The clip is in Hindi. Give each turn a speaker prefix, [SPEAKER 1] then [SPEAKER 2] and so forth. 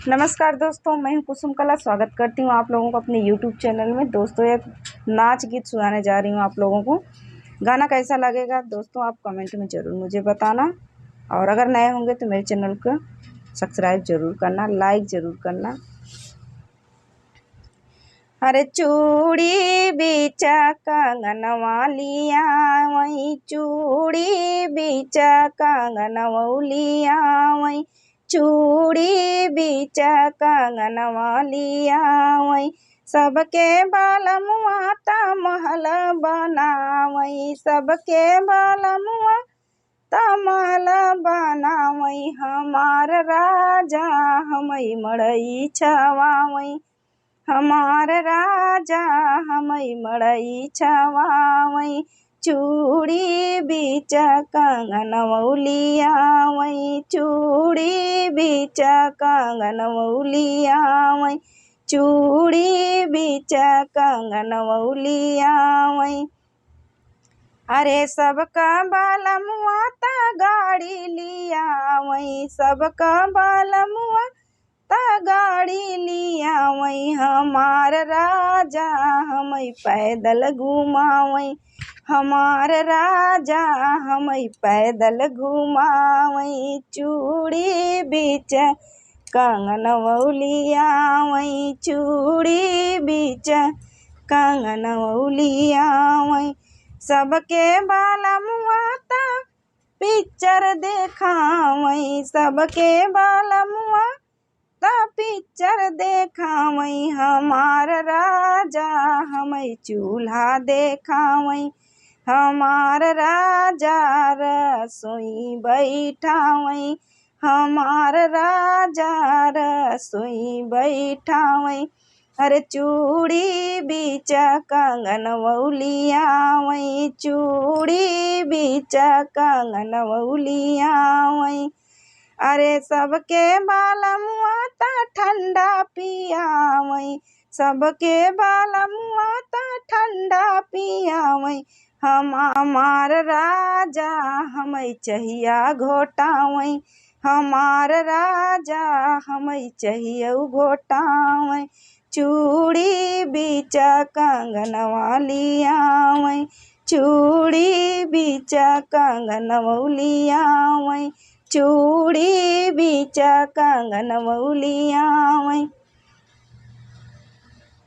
[SPEAKER 1] नमस्कार दोस्तों, मैं हूं कुसुम कला। स्वागत करती हूं आप लोगों को अपने YouTube चैनल में। दोस्तों, एक नाच गीत सुनाने जा रही हूं आप लोगों को। गाना कैसा लगेगा दोस्तों, आप कमेंट में ज़रूर मुझे बताना। और अगर नए होंगे तो मेरे चैनल को सब्सक्राइब ज़रूर करना, लाइक ज़रूर करना। अरे चूड़ी बिचा कंगनवा लिया वही, चूड़ी बिचा कंगनवा लिया वही, चूड़ी बिचा कंगनवा लिया वही। सबके बालमुआ ता महल बनावई, सबके बालमुआ ता महल बनावई। हमार राजा हमई मड़ई छवावई, हमार राजा हमई मड़ई छवावई। चूड़ी बीच कंगनवलिया वही, चूड़ी बीच कंगनवलिया वही, चूड़ी बीच कंगनवलिया वही। अरे सबका बालमुआ ता गाड़ी लिया वही, सबका बालमुआ ता गाड़ी लिया वही। हमार राजा हमई पैदल घुमावई, हमार राजा हमई पैदल घुमावई। चूड़ी बीच कंगनवलिया वही, चूड़ी बीच कंगनवलिया वही। सबके बालमुआ ता पिक्चर देखावई, सबके बालमुआ ता पिक्चर देखावई। हमार राजा हमई चूल्हा देखावई, हमार राजा रसोई बैठावई, हमार राजा रसोई बैठावई। अरे चूड़ी बीच कंगनवलिया वही, चूड़ी बीच कंगनवलिया वही। अरे सबके बालमुआ ता ठंडा पियावई, सबके बालमुआ ता ठंडा पियावई। हमार राजा हमई चाहिया घोटावई, हमार राजा हमई चाहिए घोटावई। चूड़ी बीच कंगनवलिया वही, चूड़ी बीच कंगनवलिया वही, चूड़ी बीच कंगनवलिया वही।